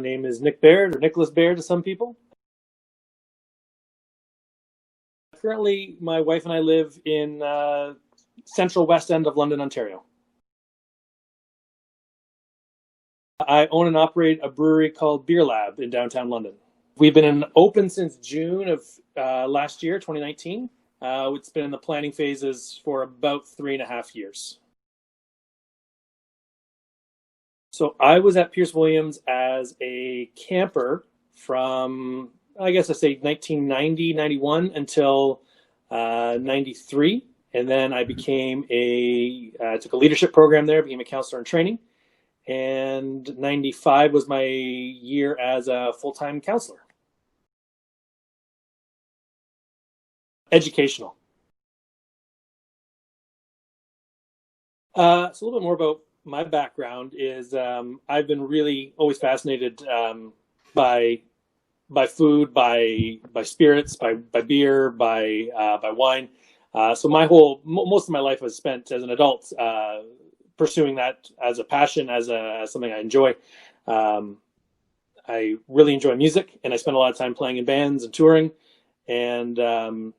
My name is Nick Baird, or Nicholas Baird to some people. Currently, my wife and I live in central west end of London, Ontario. I own and operate a brewery called Beer Lab in downtown London. We've been open since June of last year, 2019. It's been in the planning phases for about 3.5 years. So I was at Pearce Williams as a camper from, I guess I say 1990, 91 until 93. And then I became took a leadership program there, became a counselor in training. And 95 was my year as a full-time counselor. Educational. So a little bit more about my background is I've been really always fascinated by food, by spirits, by beer, by wine. So most of my life was spent as an adult pursuing that as a passion, as something I enjoy. I really enjoy music, and I spend a lot of time playing in bands and touring. And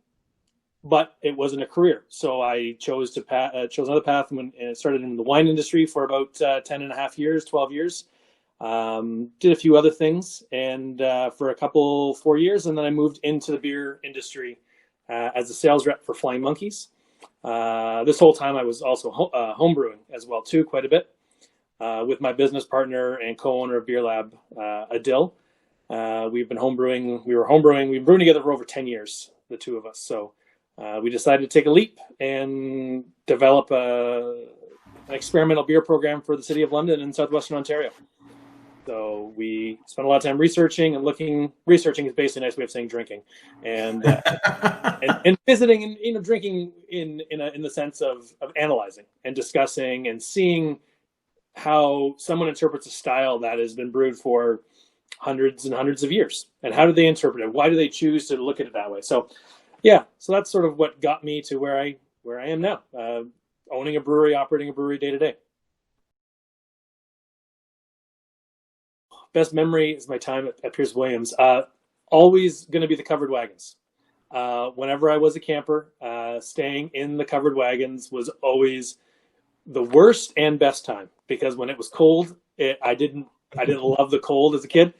but it wasn't a career, so I chose another path and started in the wine industry for about 10.5 years, 12 years. Did a few other things, and for 4 years, and then I moved into the beer industry as a sales rep for Flying Monkeys. This whole time I was also homebrewing as well too, quite a bit, with my business partner and co-owner of Beer Lab, Adil. We've been homebrewing. We've been brewing together for over 10 years, the two of us. So we decided to take a leap and develop an experimental beer program for the city of London and southwestern Ontario. So we spent a lot of time researching and looking. Researching is basically a nice way of saying drinking, and and visiting and drinking in the sense of analyzing and discussing and seeing how someone interprets a style that has been brewed for hundreds and hundreds of years, and how do they interpret it? Why do they choose to look at it that way? So yeah, so that's sort of what got me to where I am now, owning a brewery, operating a brewery day to day. Best memory is my time at Pearce Williams. Always going to be the covered wagons. Whenever I was a camper, staying in the covered wagons was always the worst and best time, because when it was cold, I didn't love the cold as a kid.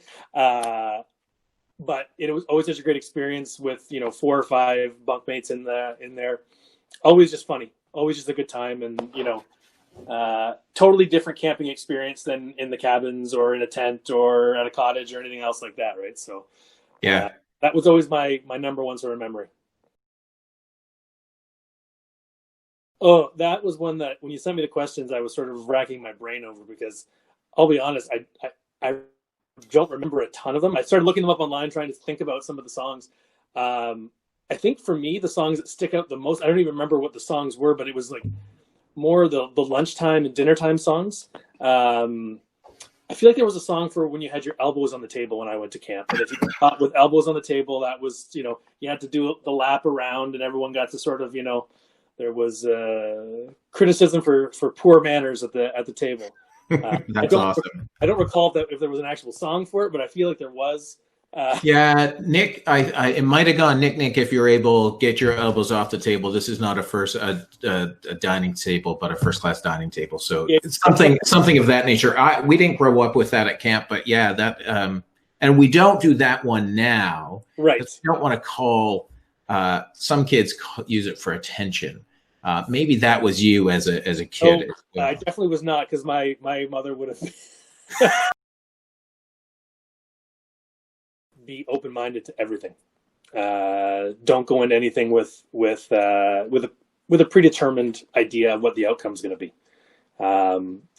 But it was always such a great experience with 4 or 5 bunkmates in there. Always just funny. Always just a good time, and totally different camping experience than in the cabins or in a tent or at a cottage or anything else like that, right? So yeah, that was always my number one sort of memory. Oh, that was one that when you sent me the questions, I was sort of racking my brain over, because I'll be honest, I don't remember a ton of them. I started looking them up online, trying to think about some of the songs. I think for me, the songs that stick out the most, I don't even remember what the songs were, but it was like more the lunchtime and dinner time songs. I feel like there was a song for when you had your elbows on the table when I went to camp. And if you got with elbows on the table, that was, you had to do the lap around, and everyone got to sort of, there was criticism for poor manners at the table. That's awesome. I don't recall if there was an actual song for it, but I feel like there was. Yeah, Nick, it might have gone Nick. If you're able, get your elbows off the table. This is not a dining table, but a first class dining table. So yeah, it's something of that nature. We didn't grow up with that at camp, but yeah, that and we don't do that one now. Right. We don't want to call. Some kids use it for attention. Maybe that was you as a kid. Oh, well. I definitely was not, because my mother would have. Be open-minded to everything. Don't go into anything with a predetermined idea of what the outcome is going to be.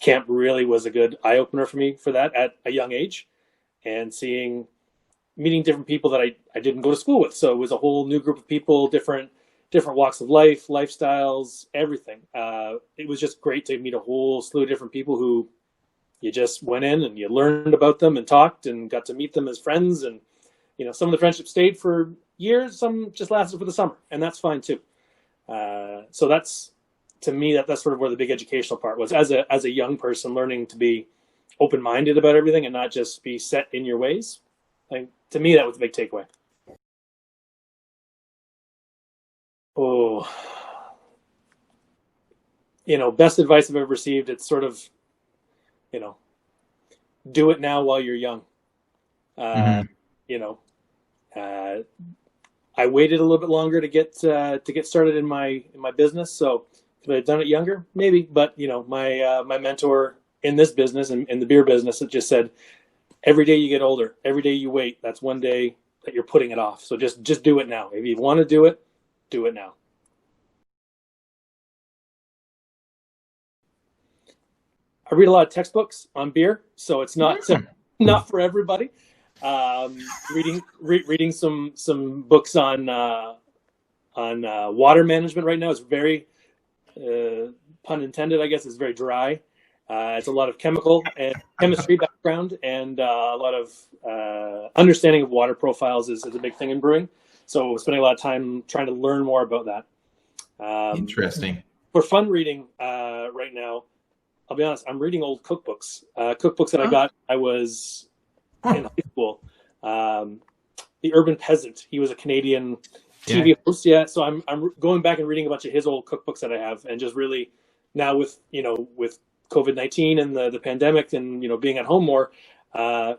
Camp really was a good eye-opener for me for that at a young age, and meeting different people that I didn't go to school with. So it was a whole new group of people, different walks of life, lifestyles, everything. It was just great to meet a whole slew of different people who you just went in and you learned about them and talked and got to meet them as friends. And some of the friendships stayed for years, some just lasted for the summer, and that's fine too. So that's, to me, that's sort of where the big educational part was, as a young person, learning to be open-minded about everything and not just be set in your ways. Like, to me, that was a big takeaway. Oh, best advice I've ever received. It's sort of, do it now while you're young. I waited a little bit longer to get started in my business. So could I have done it younger? Maybe. But my mentor in this business and in the beer business, it just said, every day you get older, every day you wait, that's one day that you're putting it off. So just do it now. If you want to do it now. I read a lot of textbooks on beer, so it's not for everybody. Reading some books on water management right now. It's very pun intended, I guess. It's very dry. It's a lot of chemical and chemistry background, and a lot of understanding of water profiles is a big thing in brewing. So spending a lot of time trying to learn more about that. Interesting. For fun reading right now, I'll be honest, I'm reading old cookbooks that I got. I was in high school. The Urban Peasant. He was a Canadian TV host. Yeah. So I'm going back and reading a bunch of his old cookbooks that I have, and just really now with COVID-19 and the pandemic and being at home more,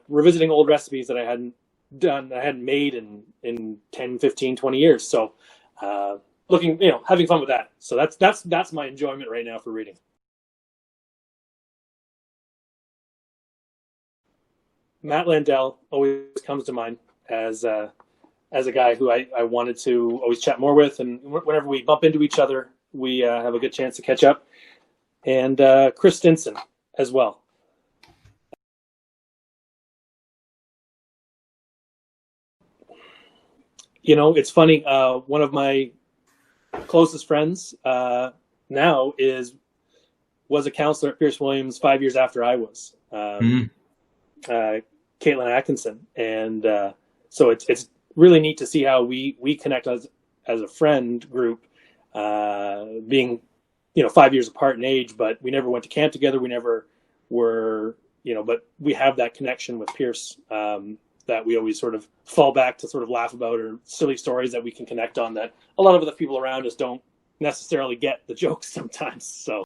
revisiting old recipes that I hadn't made in 10, 15, 20 years. So having fun with that. So that's my enjoyment right now for reading. Matt Landell always comes to mind as a guy who I wanted to always chat more with, and whenever we bump into each other, we have a good chance to catch up. And Chris Stinson as well. It's funny. One of my closest friends now was a counselor at Pearce Williams 5 years after I was. Caitlin Atkinson, and so it's really neat to see how we connect as a friend group, being 5 years apart in age, but we never went to camp together. We never were, but we have that connection with Pearce that we always sort of fall back to sort of laugh about, or silly stories that we can connect on that a lot of other people around us don't necessarily get the jokes sometimes. So